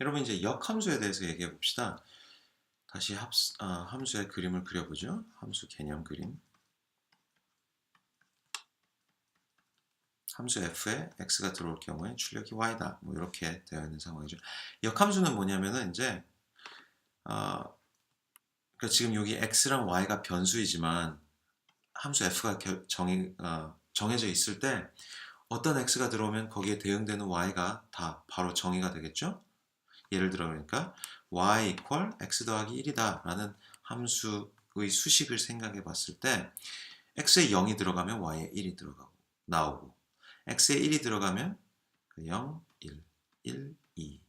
여러분 이제 역함수에 대해서 얘기해 봅시다. 다시 함수의 그림을 그려보죠. 함수 개념 그림. 함수 f에 x가 들어올 경우에 출력이 y다. 뭐 이렇게 되어 있는 상황이죠. 역함수는 뭐냐면은 이제 그러니까 지금 여기 x랑 y가 변수이지만 함수 f가 정해져 있을 때 어떤 x가 들어오면 거기에 대응되는 y가 다 바로 정의가 되겠죠. 예를 들어 그러니까 y equal x 더하기 1이다 라는 함수의 수식을 생각해 봤을 때 x에 0이 들어가면 y에 1이 나오고 x에 1이 들어가면 0, 1, 1, 2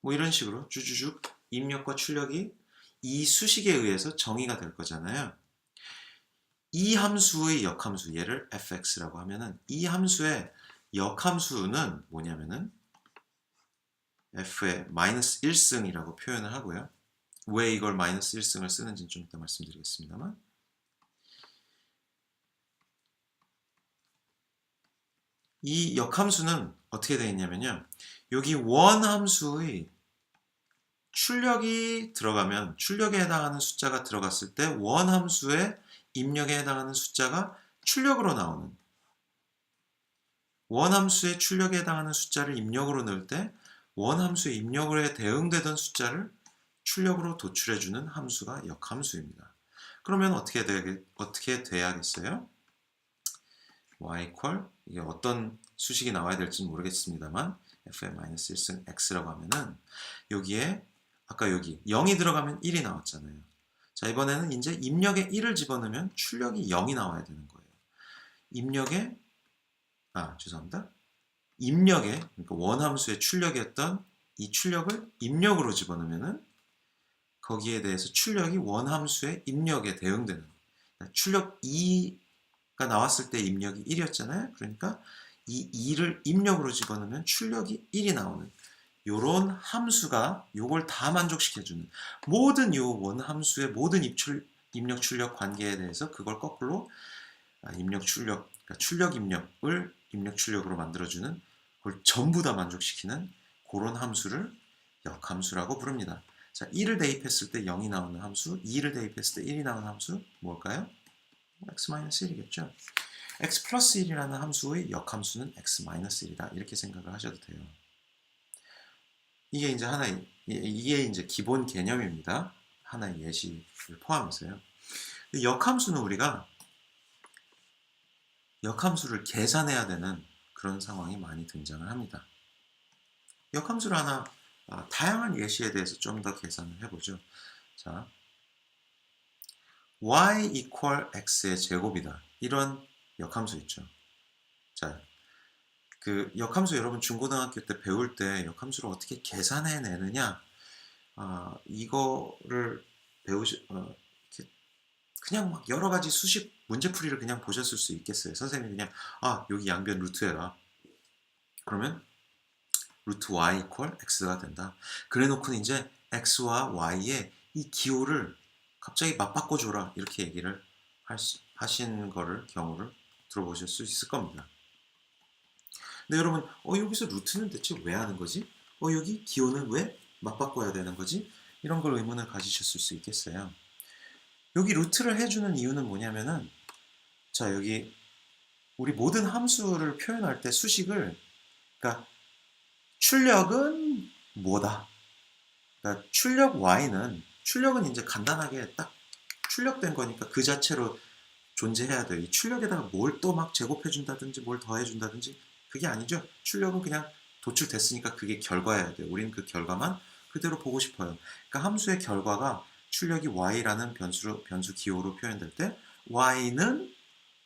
뭐 이런 식으로 쭉쭉쭉 입력과 출력이 이 수식에 의해서 정의가 될 거잖아요. 이 함수의 역함수, 얘를 fx라고 하면은 이 함수의 역함수는 뭐냐면은 f의 마이너스 1승이라고 표현을 하고요. 왜 이걸 마이너스 1승을 쓰는지는 좀 이따 말씀드리겠습니다만, 이 역함수는 어떻게 되어 있냐면요. 여기 원함수의 출력이 들어가면 출력에 해당하는 숫자가 들어갔을 때 원함수의 입력에 해당하는 숫자가 출력으로 나오는, 원함수의 출력에 해당하는 숫자를 입력으로 넣을 때 원함수의 입력에 대응되던 숫자를 출력으로 도출해주는 함수가 역함수입니다. 그러면 어떻게 돼야겠어요? y equal, 이게 어떤 수식이 나와야 될지는 모르겠습니다만 fn-1승 x라고 하면은 여기에 아까 여기 0이 들어가면 1이 나왔잖아요. 자, 이번에는 이제 입력에 1을 집어넣으면 출력이 0이 나와야 되는 거예요. 죄송합니다. 입력에, 그러니까 원함수의 출력이었던 이 출력을 입력으로 집어넣으면은 거기에 대해서 출력이 원함수의 입력에 대응되는, 그러니까 출력 2가 나왔을 때 입력이 1이었잖아요. 그러니까 이 2를 입력으로 집어넣으면 출력이 1이 나오는 요런 함수가 요걸 다 만족시켜주는, 모든 요 원함수의 모든 입력 출력 관계에 대해서 그걸 거꾸로 입력 출력, 그러니까 출력 입력을 입력 출력으로 만들어주는, 그걸 전부 다 만족시키는 그런 함수를 역함수라고 부릅니다. 자, 1을 대입했을 때 0이 나오는 함수, 2를 대입했을 때 1이 나오는 함수 뭘까요? x-1이겠죠. x 플러스 1이라는 함수의 역함수는 x-1이다. 이렇게 생각을 하셔도 돼요. 이게 이제 기본 개념입니다. 하나의 예시를 포함해서요. 역함수는 우리가 역함수를 계산해야 되는 그런 상황이 많이 등장을 합니다. 역함수를 하나 다양한 예시에 대해서 좀 더 계산을 해보죠. 자, y equal x의 제곱이다. 이런 역함수 있죠. 자, 그 역함수 여러분 중고등학교 때 배울 때 역함수를 어떻게 계산해내느냐, 이거를 그냥 막 여러 가지 수식 문제풀이를 그냥 보셨을 수 있겠어요. 선생님이 그냥 여기 양변 루트해라. 그러면 루트 y equal x가 된다. 그래 놓고는 이제 x와 y의 이 기호를 갑자기 맞바꿔줘라. 이렇게 얘기를 하신 경우를 들어보실 수 있을 겁니다. 근데 여러분, 여기서 루트는 대체 왜 하는 거지? 여기 기호는 왜 맞바꿔야 되는 거지? 이런 걸 의문을 가지셨을 수 있겠어요. 여기 루트를 해주는 이유는 뭐냐면은, 자, 여기 우리 모든 함수를 표현할 때 수식을, 그러니까 출력은 뭐다? 그러니까 출력은 이제 간단하게 딱 출력된 거니까 그 자체로 존재해야 돼요. 이 출력에다가 뭘 또 막 제곱해준다든지 뭘 더해준다든지 그게 아니죠. 출력은 그냥 도출됐으니까 그게 결과여야 돼요. 우리는 그 결과만 그대로 보고 싶어요. 그러니까 함수의 결과가 출력이 y라는 변수 기호로 표현될 때 y는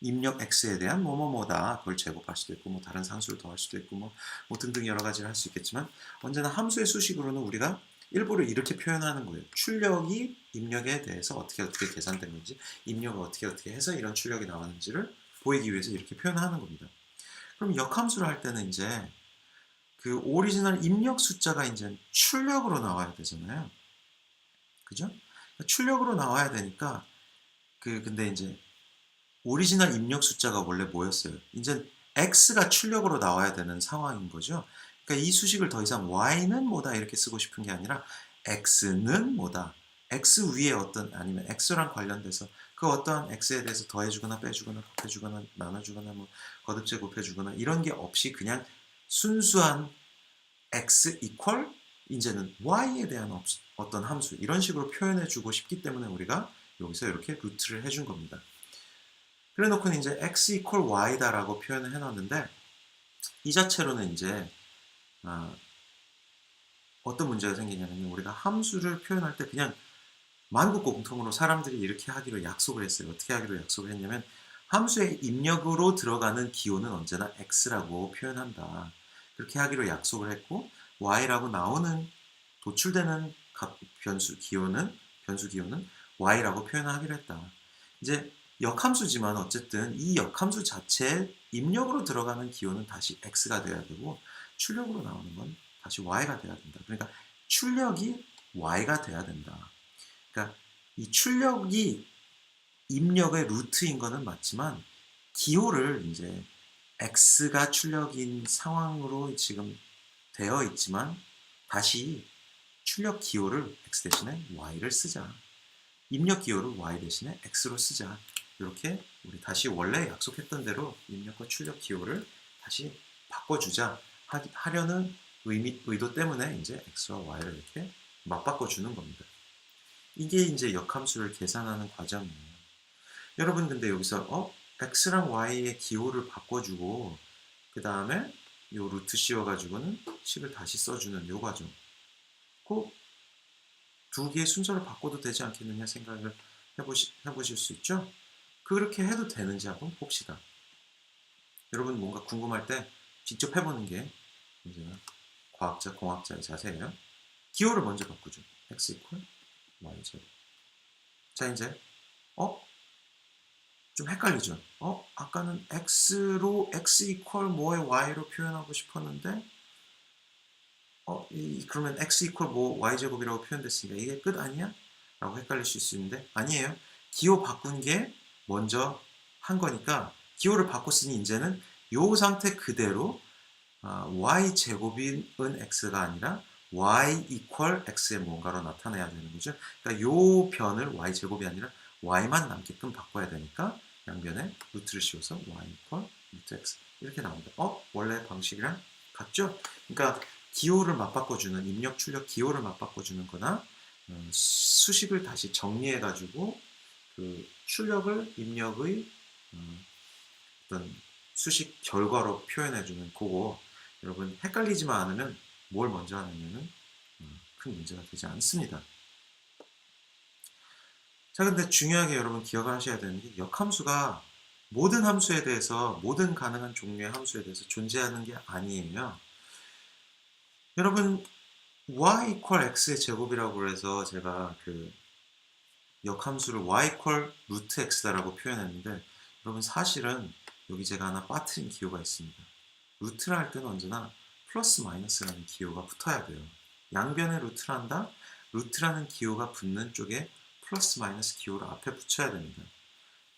입력 x에 대한 뭐뭐뭐다. 그걸 제곱할 수도 있고 뭐 다른 상수를 더할 수도 있고 뭐 등등 여러 가지를 할 수 있겠지만 언제나 함수의 수식으로는 우리가 일부러 이렇게 표현하는 거예요. 출력이 입력에 대해서 어떻게 계산된 건지, 입력을 어떻게 해서 이런 출력이 나왔는지를 보이기 위해서 이렇게 표현하는 겁니다. 그럼 역함수를 할 때는 이제 그 오리지널 입력 숫자가 이제 출력으로 나와야 되잖아요. 그죠? 출력으로 나와야 되니까 근데 이제 오리지널 입력 숫자가 원래 뭐였어요? 이제 x가 출력으로 나와야 되는 상황인 거죠. 그러니까 이 수식을 더 이상 y는 뭐다 이렇게 쓰고 싶은 게 아니라 x는 뭐다. x 위에 어떤 아니면 x랑 관련돼서 그 어떠한 x에 대해서 더해주거나 빼주거나 곱해주거나 나눠주거나 뭐 거듭제 곱해주거나 이런 게 없이 그냥 순수한 x 이퀄 이제는 y에 대한 어떤 함수 이런 식으로 표현해 주고 싶기 때문에 우리가 여기서 이렇게 루트를 해준 겁니다. 그래 놓고는 이제 x 이퀄 y다 라고 표현을 해놨는데 이 자체로는 이제 어떤 문제가 생기냐면 우리가 함수를 표현할 때 그냥 만국공통으로 사람들이 이렇게 하기로 약속을 했어요. 어떻게 하기로 약속을 했냐면 함수의 입력으로 들어가는 기호는 언제나 x라고 표현한다. 그렇게 하기로 약속을 했고 y라고 나오는 도출되는 변수 기호는 y라고 표현하기로 했다. 이제 역함수지만 어쨌든 이 역함수 자체에 입력으로 들어가는 기호는 다시 x가 돼야 되고 출력으로 나오는 건 다시 y가 돼야 된다. 그러니까 출력이 y가 돼야 된다. 그러니까 이 출력이 입력의 루트인 거는 맞지만 기호를 이제 x가 출력인 상황으로 지금 되어 있지만 다시 출력 기호를 x 대신에 y를 쓰자. 입력 기호를 y 대신에 x로 쓰자. 이렇게 우리 다시 원래 약속했던 대로 입력과 출력 기호를 다시 바꿔주자 하려는 의도 때문에 이제 x와 y를 이렇게 맞바꿔주는 겁니다. 이게 이제 역함수를 계산하는 과정이에요. 여러분 근데 여기서 x랑 y의 기호를 바꿔주고 그 다음에 요 루트 씌워가지고는 식을 다시 써주는 요 과정. 꼭 두 개의 순서를 바꿔도 되지 않겠느냐 생각을 해보실 수 있죠? 그렇게 해도 되는지 한번 봅시다. 여러분 뭔가 궁금할 때 직접 해보는 게 이제 과학자, 공학자의 자세예요. 기호를 먼저 바꾸죠. x 이퀄 y죠. 자 이제 좀 헷갈리죠? 아까는 x로 x 이퀄 뭐에 y로 표현하고 싶었는데 그러면 x 이퀄 뭐 y제곱이라고 표현됐으니까 이게 끝 아니야? 라고 헷갈리실 수 있는데 아니에요. 기호 바꾼 게 먼저 한 거니까 기호를 바꿨으니 이제는 요 상태 그대로 y제곱인 x가 아니라 y 이퀄 x의 뭔가로 나타내야 되는 거죠. 그러니까 요 변을 y제곱이 아니라 y만 남게끔 바꿔야 되니까 양변에 루트를 씌워서 y 이퀄 루트 x 이렇게 나옵니다. 원래 방식이랑 같죠? 그러니까 기호를 맞바꿔주는 입력 출력 기호를 맞바꿔주는 거나 수식을 다시 정리해 가지고 그 출력을 입력의 어떤 수식 결과로 표현해 주는 그거 여러분 헷갈리지만 않으면 뭘 먼저 하느냐는 큰 문제가 되지 않습니다. 자 근데 중요하게 여러분 기억하셔야 되는 게 역함수가 모든 함수에 대해서 모든 가능한 종류의 함수에 대해서 존재하는 게 아니에요. 여러분 y 이퀄 x의 제곱이라고 해서 제가 그 역함수를 y 이퀄 루트 x다라고 표현했는데 여러분 사실은 여기 제가 하나 빠뜨린 기호가 있습니다. 루트를 할 때는 언제나 플러스 마이너스라는 기호가 붙어야 돼요. 양변에 루트를 한다? 루트라는 기호가 붙는 쪽에 플러스 마이너스 기호를 앞에 붙여야 됩니다.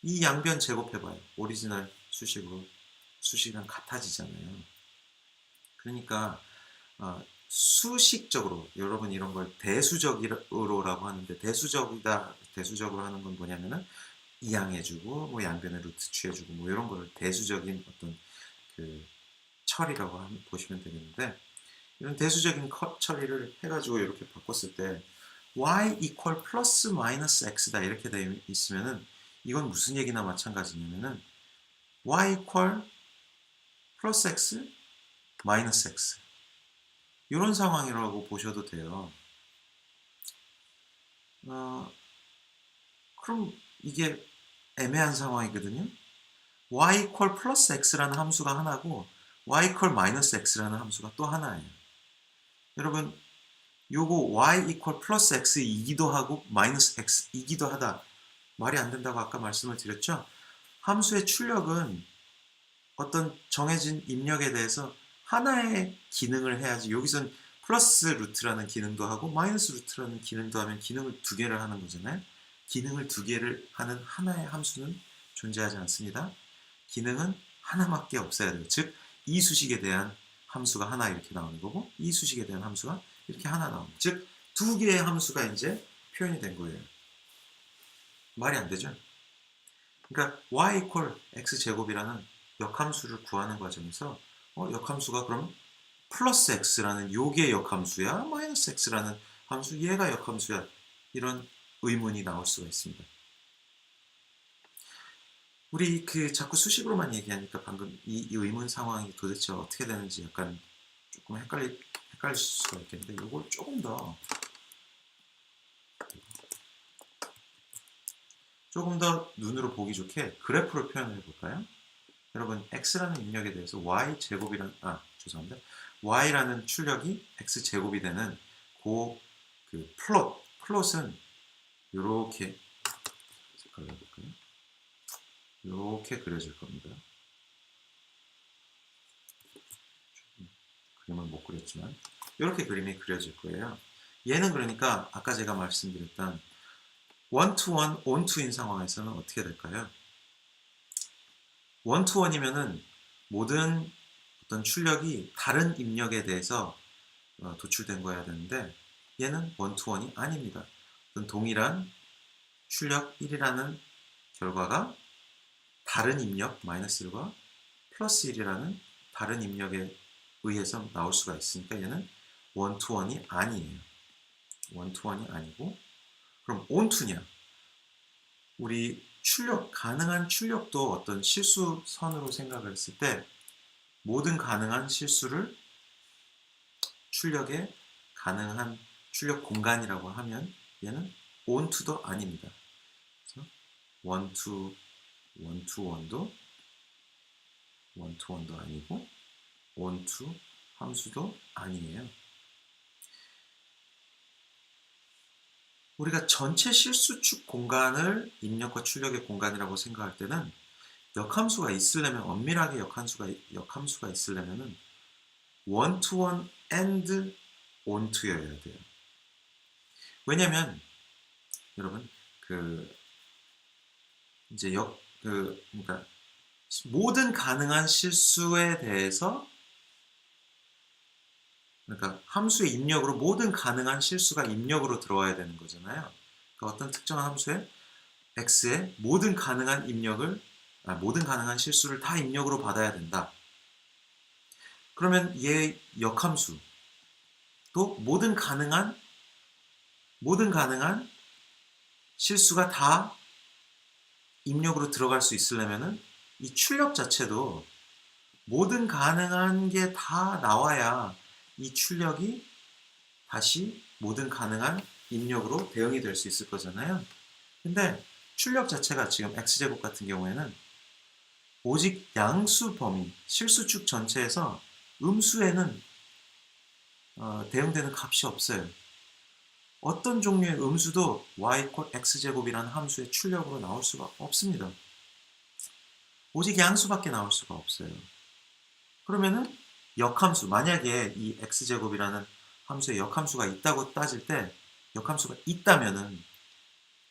이 양변 제곱해봐요. 오리지널 수식이랑 같아지잖아요. 그러니까 수식적으로 여러분 이런 걸 대수적으로라고 하는데 대수적으로 하는 건 뭐냐면은 이항해주고 뭐 양변에 루트 취해주고 뭐 이런 거를 대수적인 어떤 그 처리라고 보시면 되겠는데 이런 대수적인 처리를 해가지고 이렇게 바꿨을 때 y 이퀄 플러스 마이너스 x다 이렇게 되어 있으면은 이건 무슨 얘기나 마찬가지냐면은 y 이퀄 플러스 x 마이너스 x 이런 상황이라고 보셔도 돼요. 그럼 이게 애매한 상황이거든요. y 이퀄 플러스 x라는 함수가 하나고 y 이퀄 마이너스 x라는 함수가 또 하나예요. 여러분 요거 y 이퀄 플러스 x이기도 하고 마이너스 x이기도 하다. 말이 안 된다고 아까 말씀을 드렸죠? 함수의 출력은 어떤 정해진 입력에 대해서 하나의 기능을 해야지 여기선 플러스 루트라는 기능도 하고 마이너스 루트라는 기능도 하면 기능을 두 개를 하는 거잖아요. 기능을 두 개를 하는 하나의 함수는 존재하지 않습니다. 기능은 하나밖에 없어야 돼요. 즉 이 수식에 대한 함수가 하나 이렇게 나오는 거고, 이 수식에 대한 함수가 이렇게 하나 나오는 거예요. 즉, 두 개의 함수가 이제 표현이 된 거예요. 말이 안 되죠? 그러니까 y equal x제곱이라는 역함수를 구하는 과정에서 역함수가 그럼 플러스 x라는 요게 역함수야? 마이너스 x라는 함수 얘가 역함수야? 이런 의문이 나올 수가 있습니다. 우리 자꾸 수식으로만 얘기하니까 방금 이 의문 상황이 도대체 어떻게 되는지 약간 조금 헷갈릴 수가 있겠는데, 이걸 조금 더 눈으로 보기 좋게 그래프로 표현을 해볼까요? 여러분, x라는 입력에 대해서 죄송합니다. y라는 출력이 x제곱이 되는 그 플롯은 이렇게 색깔로 해볼까요? 이렇게 그려질 겁니다. 그림은 못 그렸지만 이렇게 그림이 그려질 거예요. 얘는 그러니까 아까 제가 말씀드렸던 원투원, 온투인 상황에서는 어떻게 될까요? 원투원이면은 모든 어떤 출력이 다른 입력에 대해서 도출된 거여야 되는데, 얘는 원투원이 아닙니다. 어떤 동일한 출력 1이라는 결과가 다른 입력 마이너스 1과 플러스 1이라는 다른 입력에 의해서 나올 수가 있으니까 얘는 원투원이 아니에요. 원투원이 아니고, 그럼 온투냐? 우리 가능한 출력도 어떤 실수선으로 생각을 했을 때 모든 가능한 실수를 출력의 가능한 출력 공간이라고 하면 얘는 온투도 아닙니다. 그래서 원투원도 아니고 온투 함수도 아니에요. 우리가 전체 실수축 공간을 입력과 출력의 공간이라고 생각할 때는 역함수가 있으려면, 엄밀하게 역함수가 있으려면은 원투원 and 온투여야 돼요. 왜냐면 여러분 이제 그러니까 모든 가능한 실수에 대해서, 그러니까 함수의 입력으로 모든 가능한 실수가 입력으로 들어와야 되는 거잖아요. 그러니까 어떤 특정한 함수에 x의 모든 가능한 실수를 다 입력으로 받아야 된다. 그러면 얘 역함수 또 모든 가능한 실수가 다 입력으로 들어갈 수 있으려면은 이 출력 자체도 모든 가능한 게 다 나와야 이 출력이 다시 모든 가능한 입력으로 대응이 될 수 있을 거잖아요. 근데 출력 자체가 지금 x제곱 같은 경우에는 오직 양수 범위, 실수축 전체에서 음수에는 대응되는 값이 없어요. 어떤 종류의 음수도 y = x제곱이라는 함수의 출력으로 나올 수가 없습니다. 오직 양수밖에 나올 수가 없어요. 그러면은 역함수, 만약에 이 x제곱이라는 함수에 역함수가 있다고 따질 때, 역함수가 있다면은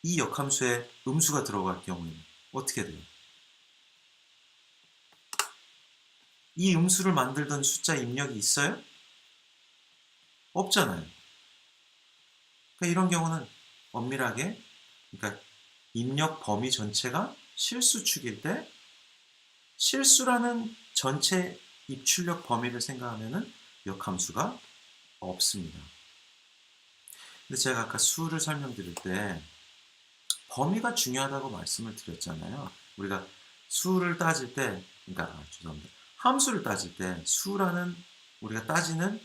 이 역함수에 음수가 들어갈 경우에는 어떻게 돼요? 이 음수를 만들던 숫자 입력이 있어요? 없잖아요. 그러니까 이런 경우는 엄밀하게, 그러니까 입력 범위 전체가 실수축일 때 실수라는 전체 입출력 범위를 생각하면은 역함수가 없습니다. 근데 제가 아까 수를 설명드릴 때 범위가 중요하다고 말씀을 드렸잖아요. 우리가 수를 따질 때, 그러니까 죄송합니다. 함수를 따질 때 우리가 따지는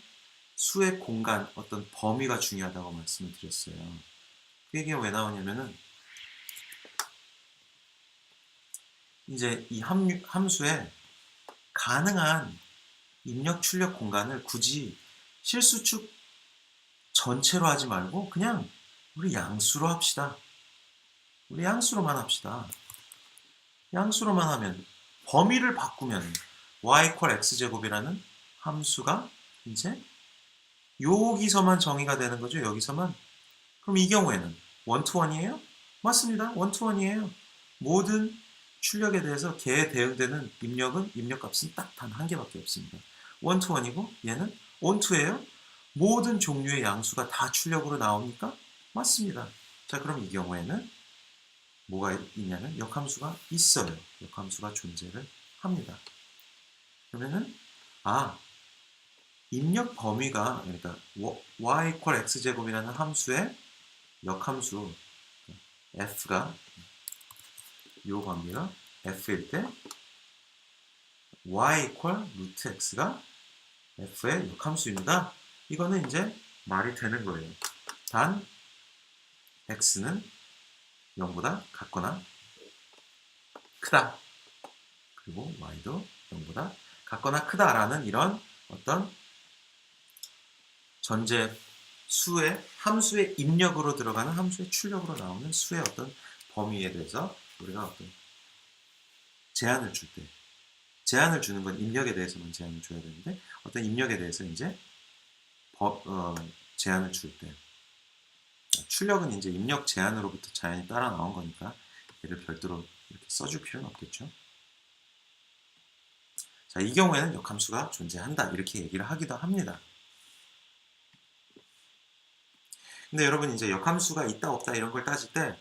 수의 공간, 어떤 범위가 중요하다고 말씀을 드렸어요. 그 얘기가 왜 나오냐면은 이제 이 함수에 가능한 입력 출력 공간을 굳이 실수축 전체로 하지 말고 그냥 우리 양수로 합시다. 우리 양수로만 합시다. 양수로만 하면, 범위를 바꾸면 y = x제곱이라는 함수가 이제 여기서만 정의가 되는 거죠. 여기서만. 그럼 이 경우에는 원투원이에요? 맞습니다. 원투원이에요. 모든 출력에 대해서 걔에 대응되는 입력값은 딱 단 한 개밖에 없습니다. 1 to 1이고 얘는 on to예요. 모든 종류의 양수가 다 출력으로 나옵니까? 맞습니다. 자, 그럼 이 경우에는 뭐가 있냐면 역함수가 있어요. 역함수가 존재를 합니다. 그러면은 입력 범위가 그러니까 y equal x제곱이라는 함수의 역함수 f가 요 범위가 f일 때 y equal 루트 x가 f의 역함수입니다. 이거는 이제 말이 되는 거예요. 단 x는 0보다 같거나 크다. 그리고 y도 0보다 같거나 크다라는 이런 어떤 전제 수의 함수의 입력으로 들어가는 함수의 출력으로 나오는 수의 어떤 범위에 대해서 우리가 어떤 제한을 줄 때, 제한을 주는 건 입력에 대해서만 제한을 줘야 되는데 어떤 입력에 대해서 이제 제한을 줄 때, 출력은 이제 입력 제한으로부터 자연히 따라 나온 거니까 얘를 별도로 이렇게 써줄 필요는 없겠죠. 자, 이 경우에는 역함수가 존재한다 이렇게 얘기를 하기도 합니다. 근데 여러분 이제 역함수가 있다 없다 이런 걸 따질 때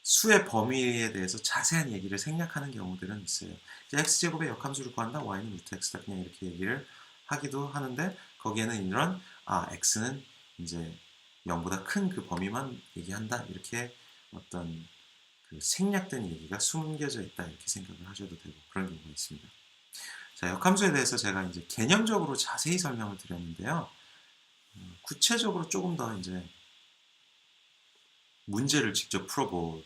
수의 범위에 대해서 자세한 얘기를 생략하는 경우들은 있어요. 이제 x제곱의 역함수를 구한다. y는 루트 x다. 그냥 이렇게 얘기를 하기도 하는데 거기에는 이런 x는 이제 0보다 큰 그 범위만 얘기한다. 이렇게 어떤 그 생략된 얘기가 숨겨져 있다. 이렇게 생각을 하셔도 되고 그런 경우가 있습니다. 자, 역함수에 대해서 제가 이제 개념적으로 자세히 설명을 드렸는데요. 구체적으로 조금 더 이제 문제를 직접 풀어볼까요?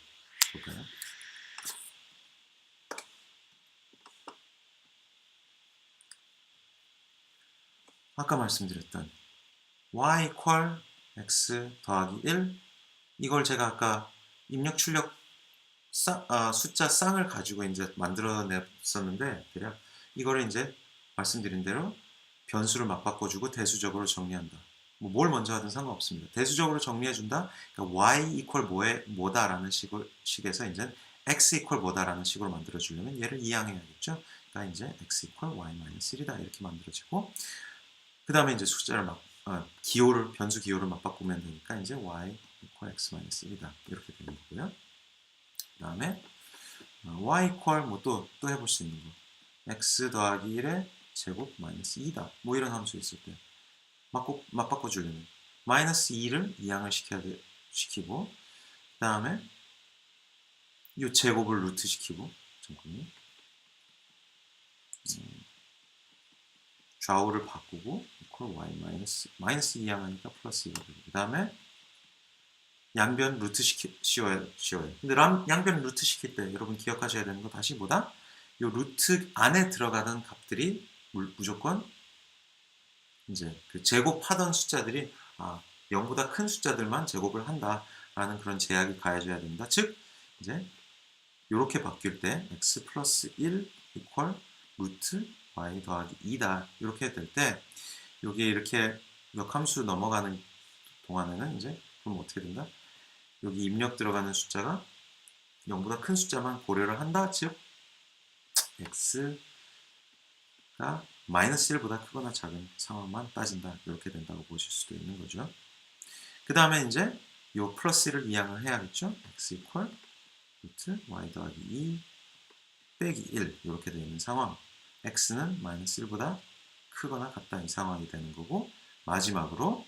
아까 말씀드렸던 y equal x 더하기 1 이걸 제가 아까 입력 출력 숫자 쌍을 가지고 이제 만들어냈었는데 대략 이거를 이제 말씀드린 대로 변수를 맞바꿔주고 대수적으로 정리한다. 뭘 먼저 하든 상관없습니다. 대수적으로 정리해준다. 그러니까 y equal 뭐다라는 식에서 이제 x equal 뭐다라는 식으로 만들어주려면 얘를 이항해야겠죠. 그러니까 이제 x equal y-1이다 이렇게 만들어지고 그 다음에 이제 숫자를 변수 기호를 맞바꾸면 되니까 이제 y equal x-1이다 이렇게 되는 거고요. 그 다음에 y equal 또 해볼 수 있는 거 x 더하기 1의 제곱 마이너스 2다 뭐 이런 함수 있을 때 맞바꿔주려면 마이너스 2를 이항을 시키고 그 다음에 이 제곱을 루트 시키고 잠깐만요. 좌우를 바꾸고 equal y 마이너스 2항하니까 플러스 2가 되고 그 다음에 양변 루트 씌워요. 근데 양변 루트 시킬 때 여러분 기억하셔야 되는 거 다시 뭐다? 이 루트 안에 들어가던 값들이 무조건 이제 그 제곱하던 숫자들이 0보다 큰 숫자들만 제곱을 한다라는 그런 제약이 가해져야 된다. 즉 이제 이렇게 바뀔 때 x 플러스 1 equal 루트 y 더하기 2다 이렇게 될 때 여기 이렇게 역함수 넘어가는 동안에는 이제 그럼 어떻게 된다? 여기 입력 들어가는 숫자가 0보다 큰 숫자만 고려를 한다. 즉 x가 마이너스 1보다 크거나 작은 상황만 따진다. 이렇게 된다고 보실 수도 있는 거죠. 그 다음에 이제 이 플러스 1을 이항을 해야겠죠. x equal 루트 y 더하기 2 빼기 1 이렇게 되어 있는 상황. x는 마이너스 1보다 크거나 같다 이 상황이 되는 거고 마지막으로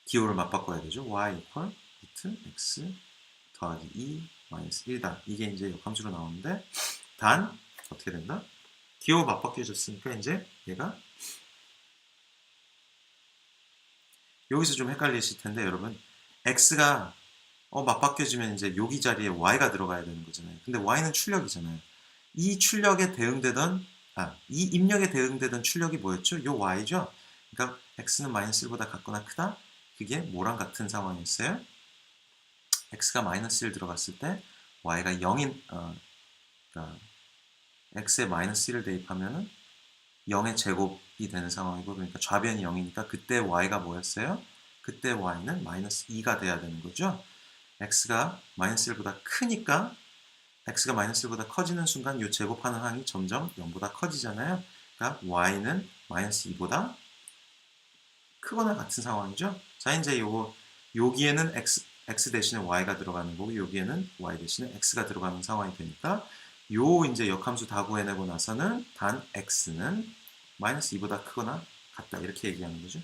기호를 맞바꿔야 되죠. y equal 루트 x 더하기 2 마이너스 1이다. 이게 이제 역함수로 나오는데 단 어떻게 된다? 기호 맞바뀌어졌으니까 이제 얘가 여기서 좀 헷갈리실 텐데 여러분 x가 맞바뀌어지면 이제 여기 자리에 y가 들어가야 되는 거잖아요. 근데 y는 출력이잖아요. 이 출력에 대응되던 이 입력에 대응되던 출력이 뭐였죠? 요 y죠. 그러니까 x는 마이너스 1보다 같거나 크다. 그게 뭐랑 같은 상황이었어요? x가 마이너스 1 들어갔을 때 y가 0인 그러니까 x에 마이너스 1을 대입하면은 0의 제곱이 되는 상황이고 그러니까 좌변이 0이니까 그때 y가 뭐였어요? 그때 y는 마이너스 2가 돼야 되는 거죠. x가 마이너스 1보다 크니까 x가 마이너스 1보다 커지는 순간 이 제곱하는 항이 점점 0보다 커지잖아요. 그러니까 y는 마이너스 2보다 크거나 같은 상황이죠. 자, 이제 여기에는 x 대신에 y가 들어가는 거고 여기에는 y 대신에 x가 들어가는 상황이 되니까 요 이제 역함수 다 구해내고 나서는 단 x는 마이너스 2보다 크거나 같다 이렇게 얘기하는 거죠.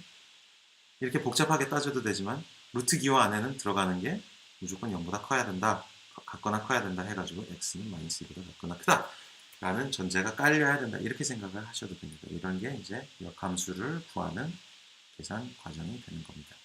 이렇게 복잡하게 따져도 되지만 루트 기호 안에는 들어가는 게 무조건 0보다 커야 된다. 같거나 커야 된다 해가지고 x는 마이너스 2보다 같거나 크다 라는 전제가 깔려야 된다 이렇게 생각을 하셔도 됩니다. 이런 게 이제 역함수를 구하는 계산 과정이 되는 겁니다.